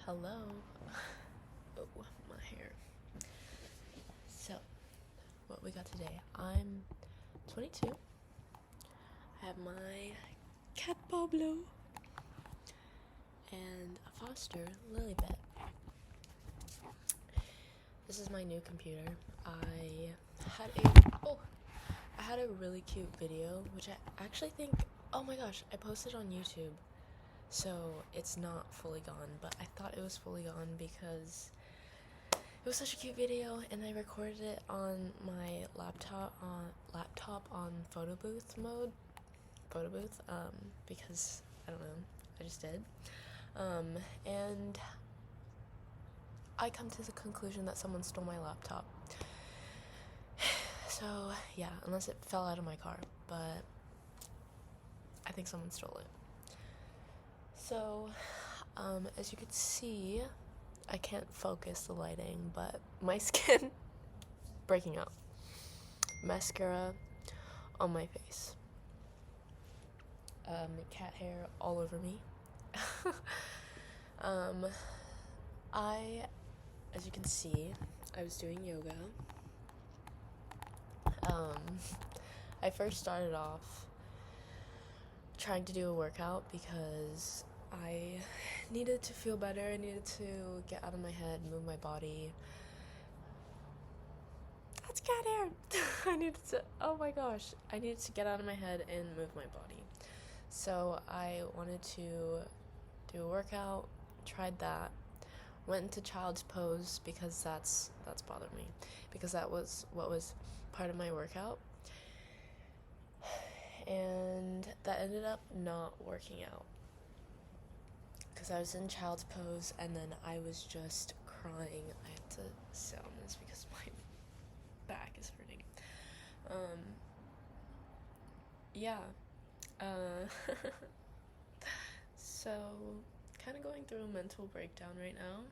Hello. Oh, my hair. So, what we got today? I'm 22. I have my cat Pablo and a foster, Lilybet. This is my new computer. I had a really cute video, which I actually think, oh my gosh, I posted on YouTube. So it's not fully gone, but I thought it was fully gone because it was such a cute video, and I recorded it on my laptop on photo booth mode, because I don't know, I just did, and I come to the conclusion that someone stole my laptop. So yeah, unless it fell out of my car, but I think someone stole it. So, as you can see, I can't focus the lighting, but my skin breaking out. Mascara on my face. Cat hair all over me. As you can see, I was doing yoga. I first started off trying to do a workout because I needed to feel better. I needed to get out of my head, move my body. That's cat hair. I needed to get out of my head and move my body. So I wanted to do a workout, tried that, went into child's pose because that's bothered me, because that was what was part of my workout. And that ended up not working out because I was in child's pose and then I was just crying. I have to sit on this because my back is hurting. So kind of going through a mental breakdown right now.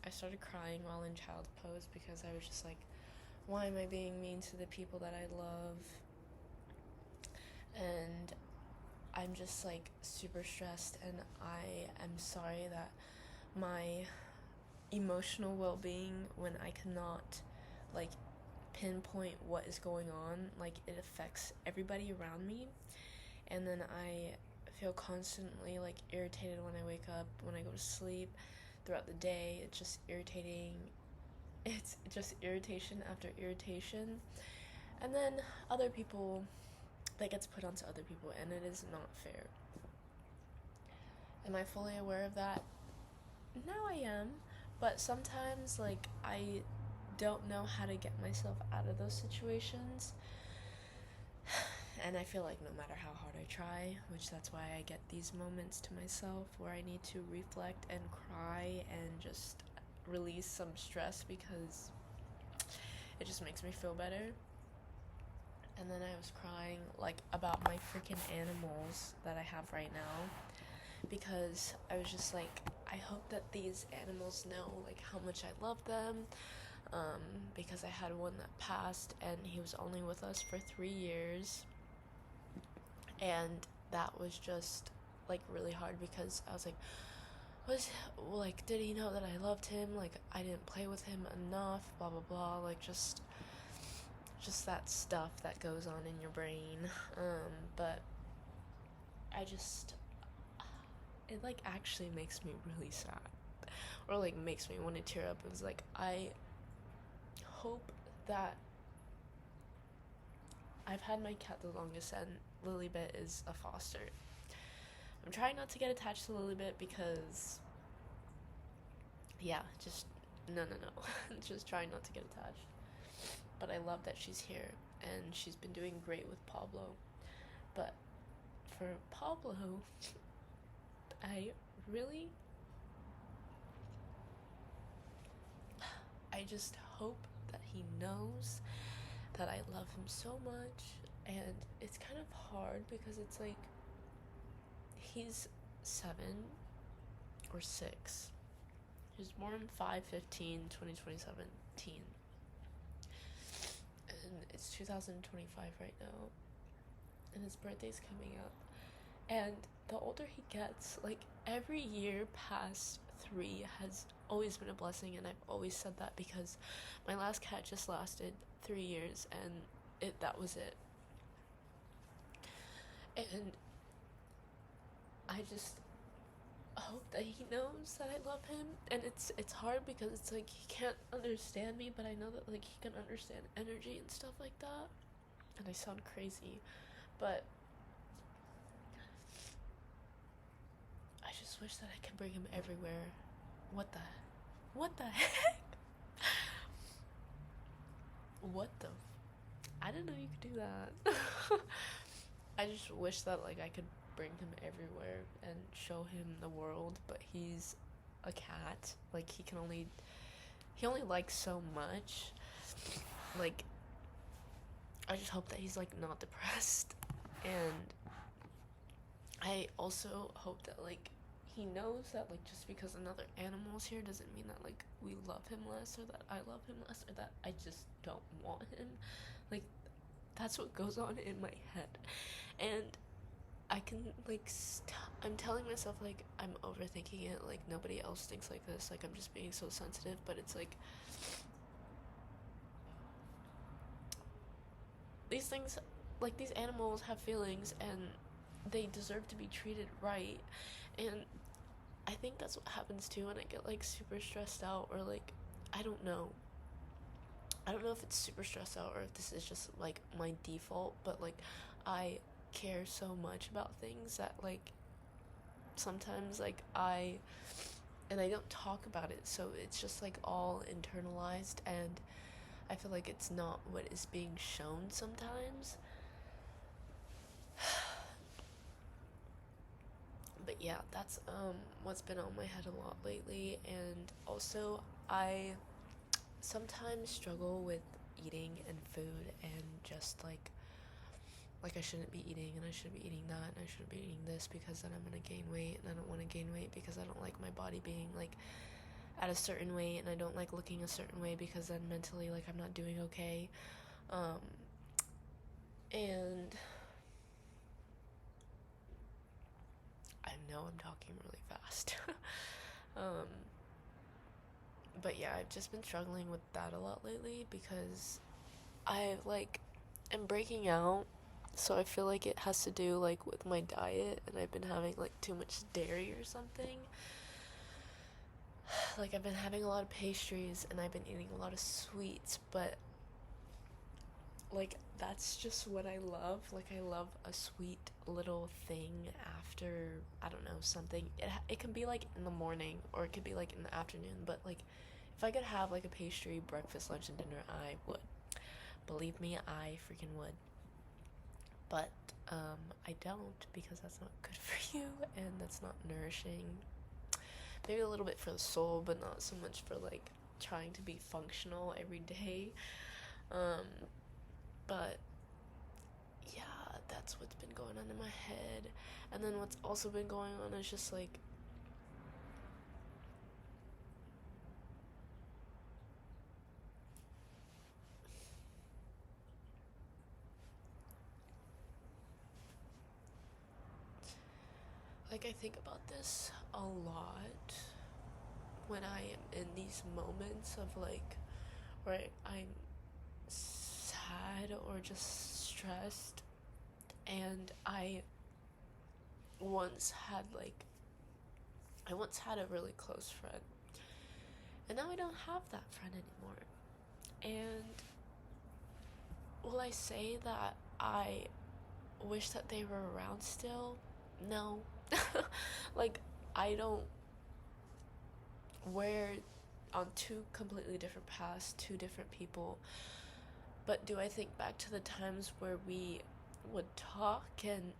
I started crying while in child's pose because I was just like, why am I being mean to the people that I love? And I'm just like super stressed, and I am sorry that my emotional well-being, when I cannot like pinpoint what is going on, like it affects everybody around me, and then I feel constantly like irritated when I wake up, when I go to sleep, throughout the day. It's just irritating. It's just irritation after irritation, and then other people, that gets put onto other people, and it is not fair. Am I fully aware of that? Now I am, but sometimes like I don't know how to get myself out of those situations, and I feel like no matter how hard I try, which that's why I get these moments to myself where I need to reflect and cry and just release some stress because it just makes me feel better. And then I was crying like about my freaking animals that I have right now, because I was just like, I hope that these animals know like how much I love them, because I had one that passed and he was only with us for 3 years, and that was just like really hard because I was like, did he know that I loved him? Like, I didn't play with him enough, blah blah blah, like just that stuff that goes on in your brain. But it like actually makes me really sad, or like makes me want to tear up. It was like, I hope that I've had my cat the longest, and Lilybet is a foster. I'm trying not to get attached to Lilybet because just no just trying not to get attached. But I love that she's here, and she's been doing great with Pablo. But for Pablo, I just hope that he knows that I love him so much. And it's kind of hard because it's like, he's 7 or 6. He was born 5/15/2017. And it's 2025 right now. And his birthday's coming up. And the older he gets, like every year past 3 has always been a blessing, and I've always said that because my last cat just lasted 3 years, and that was it. And I just hope that he knows that I love him, and it's hard because it's like he can't understand me, but I know that like he can understand energy and stuff like that. And I sound crazy, but I just wish that I could bring him everywhere. What the heck? What the? I didn't know you could do that. I just wish that like I could bring him everywhere and show him the world, but he's a cat. Like he only likes so much. Like I just hope that he's like not depressed, and I also hope that like he knows that like just because another animal's here doesn't mean that like we love him less, or that I love him less, or that I just don't want him. Like that's what goes on in my head, and I can like I'm telling myself like I'm overthinking it, like nobody else thinks like this, like I'm just being so sensitive, but it's like these things, like these animals have feelings and they deserve to be treated right. And I think that's what happens too when I get like super stressed out, or like I don't know if it's super stressed out or if this is just like my default, but like I care so much about things that like sometimes like I don't talk about it, so it's just like all internalized, and I feel like it's not what is being shown sometimes. But yeah, that's what's been on my head a lot lately. And also I sometimes struggle with eating and food, and just like I shouldn't be eating, and I shouldn't be eating that, and I shouldn't be eating this because then I'm gonna gain weight, and I don't want to gain weight because I don't like my body being like at a certain weight, and I don't like looking a certain way because then mentally like I'm not doing okay. And I know I'm talking really fast. But yeah, I've just been struggling with that a lot lately because I like am breaking out, so I feel like it has to do like with my diet, and I've been having like too much dairy or something. Like I've been having a lot of pastries and I've been eating a lot of sweets, but like that's just what I love. Like I love a sweet little thing after, I don't know, something. It can be like in the morning or it could be like in the afternoon, but like if I could have like a pastry breakfast, lunch, and dinner, I would. Believe me, I freaking would. But I don't, because that's not good for you and that's not nourishing. Maybe a little bit for the soul, but not so much for like trying to be functional every day. But yeah, that's what's been going on in my head. And then what's also been going on is just like I think about this a lot when I am in these moments of like where I'm sad or just stressed. And I once had a really close friend, and now I don't have that friend anymore. And will I say that I wish that they were around still? No. Like I don't, we're on two completely different paths, two different people. But do I think back to the times where we would talk and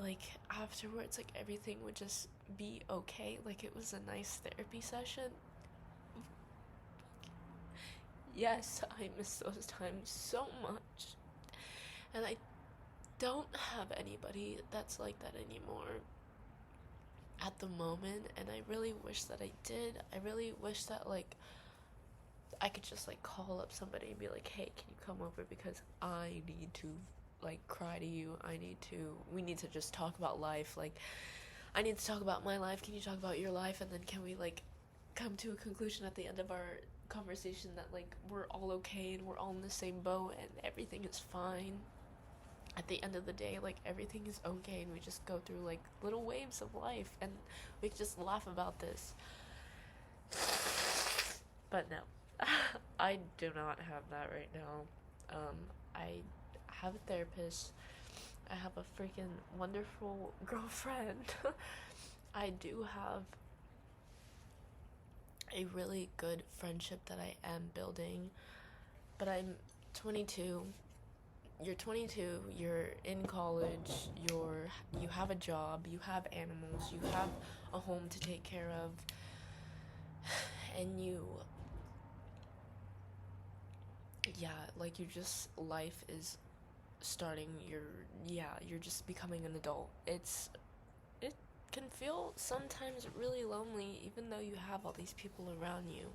like afterwards like everything would just be okay, like it was a nice therapy session? Yes, I miss those times so much. And I don't have anybody that's like that anymore at the moment, and I really wish that I did. I really wish that like I could just like call up somebody and be like, hey, can you come over because I need to like cry to you. We need to just talk about life. Like I need to talk about my life. Can you talk about your life? And then can we like come to a conclusion at the end of our conversation that like we're all okay and we're all in the same boat and everything is fine. At the end of the day, like everything is okay and we just go through like little waves of life and we can just laugh about this. But no, I do not have that right now. I have a therapist. I have a freaking wonderful girlfriend. I do have a really good friendship that I am building, but I'm 22. You're 22, you're in college, you have a job, you have animals, you have a home to take care of, and like you just, life is starting, you're just becoming an adult. It can feel sometimes really lonely even though you have all these people around you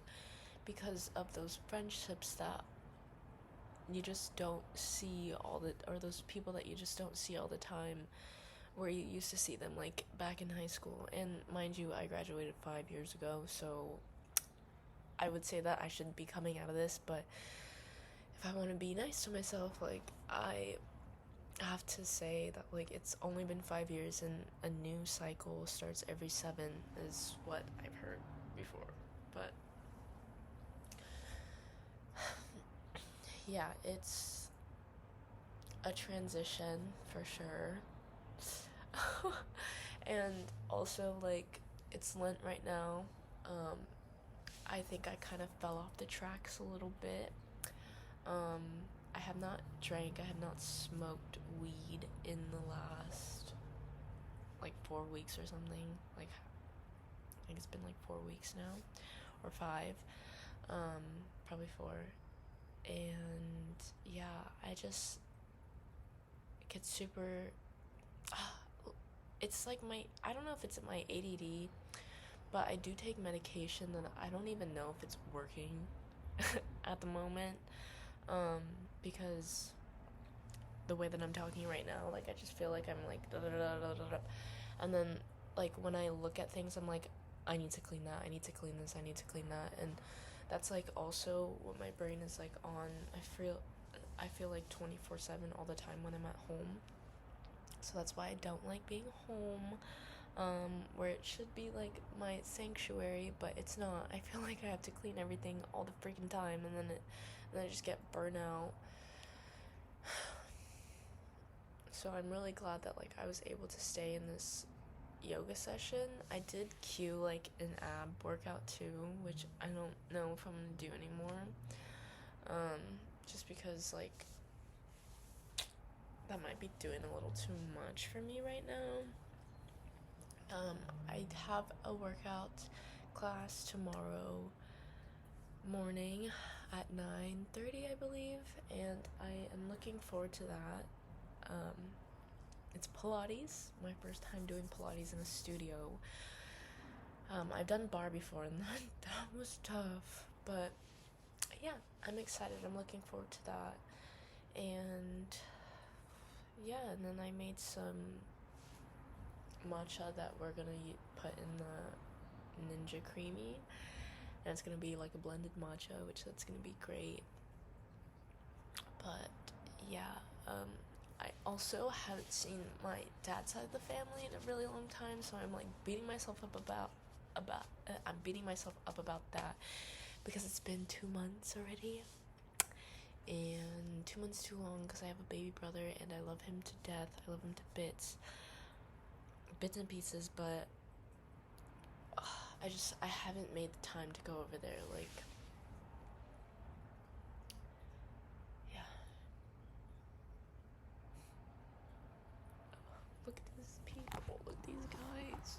because of those friendships that you just don't see or those people that you just don't see all the time where you used to see them like back in high school. And mind you, I graduated 5 years ago, so I would say that I should be coming out of this, but if I want to be nice to myself, like I have to say that like it's only been 5 years and a new cycle starts every 7 is what I've heard before. But yeah, it's a transition for sure. And also like it's Lent right now. I think I kind of fell off the tracks a little bit. I have not drank, I have not smoked weed in the last like 4 weeks or something. Like I think it's been like 4 weeks now, or 5. Probably 4. And yeah, I just get super. It's like I don't know if it's my ADD, but I do take medication that I don't even know if it's working at the moment. Because the way that I'm talking right now, like I just feel like I'm like da da da da da da, and then like when I look at things, I'm like, I need to clean that, I need to clean this, I need to clean that, and that's like also what my brain is like on. I feel like 24/7 all the time when I'm at home, so that's why I don't like being home. Where it should be like my sanctuary, but it's not. I feel like I have to clean everything all the freaking time, and then I just get burnout. So I'm really glad that like I was able to stay in this yoga session. I did cue like an ab workout too, which I don't know if I'm gonna do anymore. Just because like that might be doing a little too much for me right now. I have a workout class tomorrow morning at 9:30, I believe, and I am looking forward to that. It's Pilates, my first time doing Pilates in a studio. I've done bar before, and that was tough, but yeah, I'm excited. I'm looking forward to that. And yeah, and then I made some matcha that we're gonna put in the Ninja Creamy, and it's gonna be like a blended matcha, which that's gonna be great. But yeah, I also haven't seen my dad's side of the family in a really long time, so I'm like beating myself up about that because it's been 2 months already, and 2 months too long because I have a baby brother and I love him to death. I love him to bits and pieces, but I haven't made the time to go over there. Like, yeah. Look at these people. Look at these guys.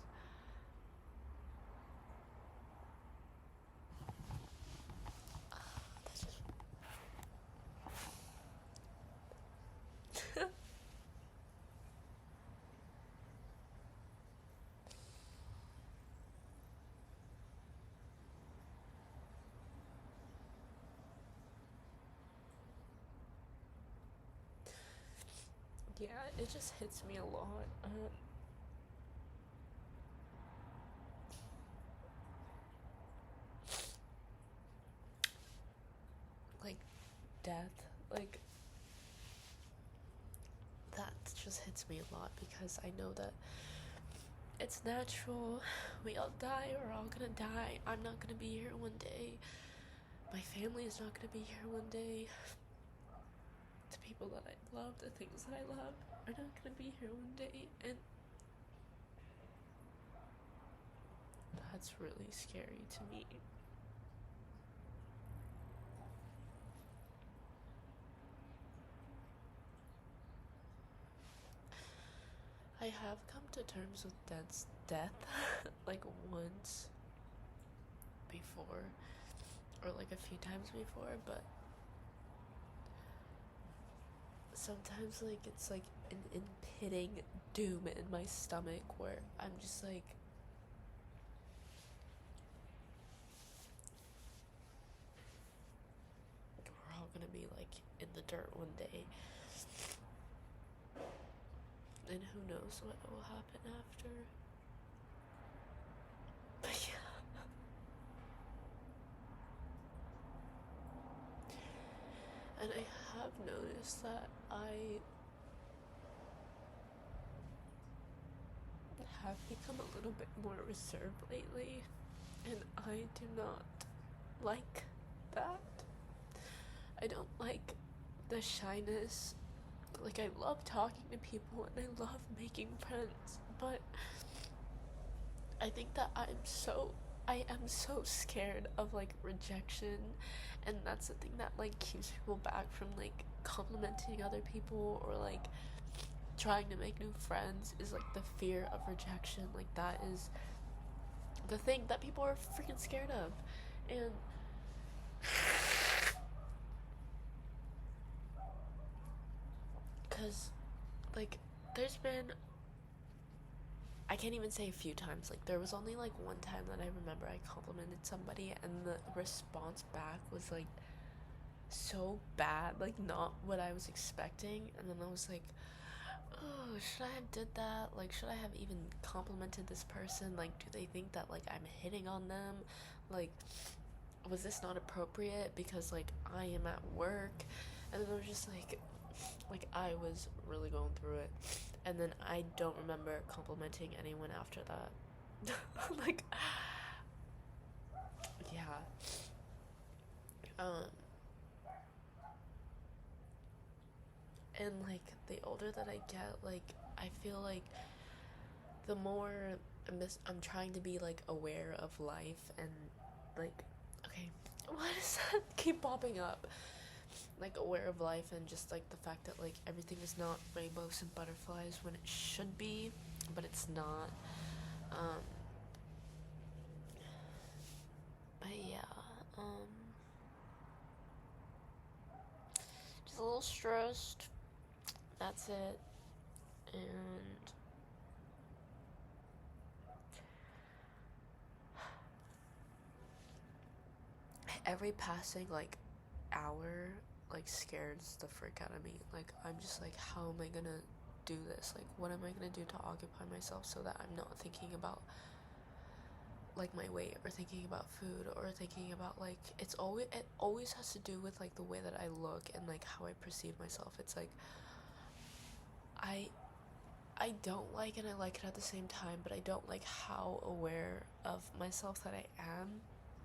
That's just. Yeah, it just hits me a lot. death, like, that just hits me a lot because I know that it's natural. We all die. We're all gonna die. I'm not gonna be here one day. My family is not gonna be here one day. The people that I love, the things that I love, are not gonna be here one day. And that's really scary to me. I have come to terms with death like once before, or like a few times before, but sometimes like it's like an impending doom in my stomach where I'm just like, we're all gonna be like in the dirt one day, and who knows what will happen after. But yeah. And I have noticed that I have become a little bit more reserved lately, and I do not like that. I don't like the shyness. Like, I love talking to people and I love making friends, but I think that I am so scared of like rejection, and that's the thing that like keeps people back from like complimenting other people or like trying to make new friends, is like the fear of rejection. Like, that is the thing that people are freaking scared of. And because like there's been, I can't even say a few times, like there was only like one time that I remember I complimented somebody and the response back was like so bad, like not what I was expecting. And then I was like, oh, should I have did that? Like, should I have even complimented this person? Like, do they think that like I'm hitting on them? Like, was this not appropriate because like I am at work? And then I was just like I was really going through it. And then I don't remember complimenting anyone after that. Like, yeah. And like the older that I get, like I feel like the more I'm trying to be like aware of life, and like, okay, why does that keep popping up? Like, aware of life and just like the fact that like everything is not rainbows and butterflies when it should be, but it's not. Um, but yeah, just a little stressed. That's it. And every passing like hour like scares the frick out of me. Like, I'm just like, how am I gonna do this? Like, what am I gonna do to occupy myself so that I'm not thinking about like my weight or thinking about food or thinking about like, it always has to do with like the way that I look and like how I perceive myself. It's like I don't like and I like it at the same time, but I don't like how aware of myself that I am,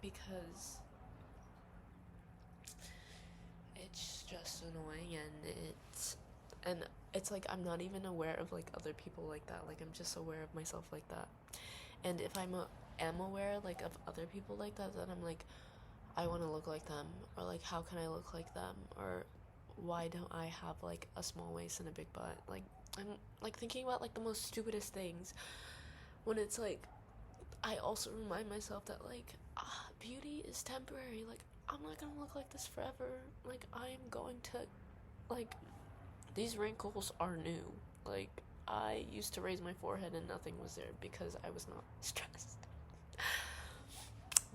because it's just annoying. And it's like I'm not even aware of like other people like that. Like, I'm just aware of myself like that. And if am aware like of other people like that, then I'm like, I want to look like them, or like, how can I look like them, or why don't I have like a small waist and a big butt? Like, I'm like thinking about like the most stupidest things, when it's like I also remind myself that like, beauty is temporary. Like, I'm not gonna look like this forever. Like, I am going to, like, these wrinkles are new. Like, I used to raise my forehead and nothing was there because I was not stressed.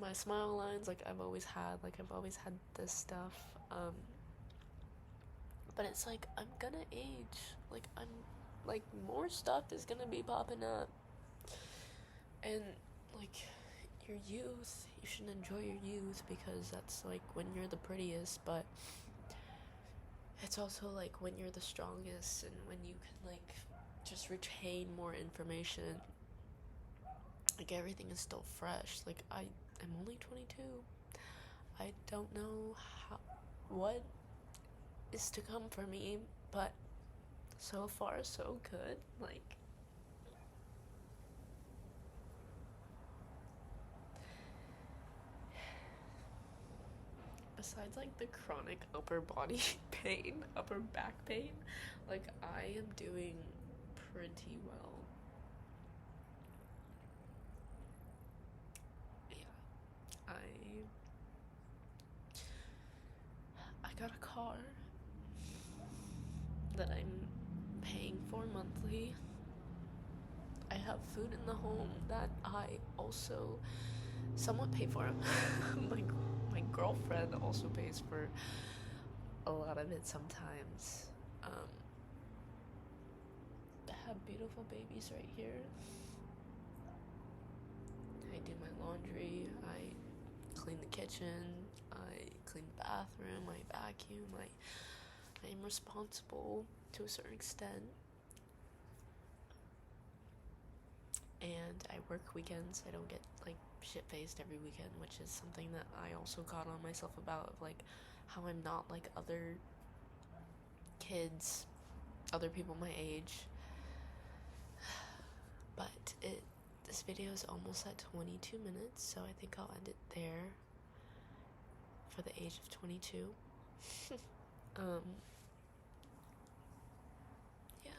My smile lines, like, I've always had this stuff. But it's like, I'm gonna age. Like, I'm like, more stuff is gonna be popping up. And like, your youth, you should enjoy your youth, because that's like when you're the prettiest. But it's also like when you're the strongest and when you can like just retain more information, like everything is still fresh. Like I'm only 22. I don't know what is to come for me, but so far so good. Like, besides like the chronic upper body pain, upper back pain, like I am doing pretty well. Yeah, I got a car that I'm paying for monthly. I have food in the home that I also somewhat pay for. My girlfriend also pays for a lot of it sometimes. I have beautiful babies right here. I do my laundry. I clean the kitchen. I clean the bathroom. I vacuum. I am responsible to a certain extent. And I work weekends. I don't get like shit-faced every weekend, which is something that I also got on myself about, of like how I'm not like other kids, other people my age. But this video is almost at 22 minutes, so I think I'll end it there for the age of 22. Yeah,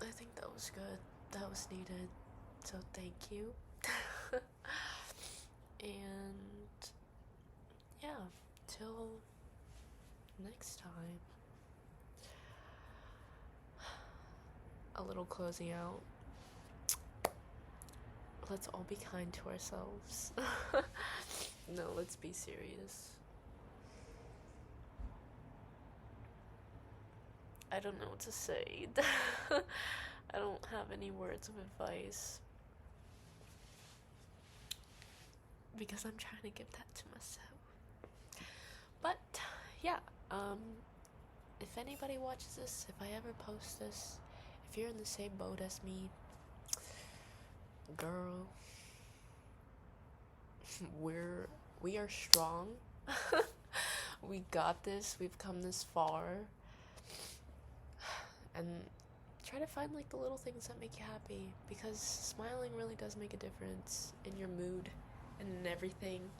I think that was good. That was needed. So thank you. And yeah, till next time. A little closing out. Let's all be kind to ourselves. No, let's be serious. I don't know what to say. I don't have any words of advice, because I'm trying to give that to myself. But yeah, if anybody watches this, if I ever post this, if you're in the same boat as me, girl, we are strong. We got this. We've come this far. And try to find like the little things that make you happy, because smiling really does make a difference in your mood and in everything.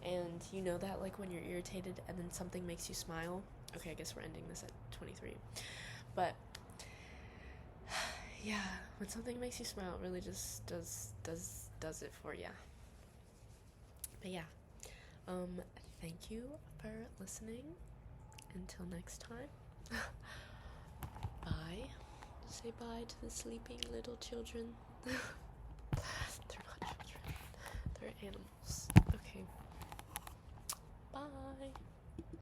And you know that like when you're irritated and then something makes you smile. Okay, I guess we're ending this at 23. But yeah, when something makes you smile, it really just does it for you. But yeah, thank you for listening. Until next time. Bye. Say bye to the sleeping little children. They're not children. They're animals. Okay. Bye.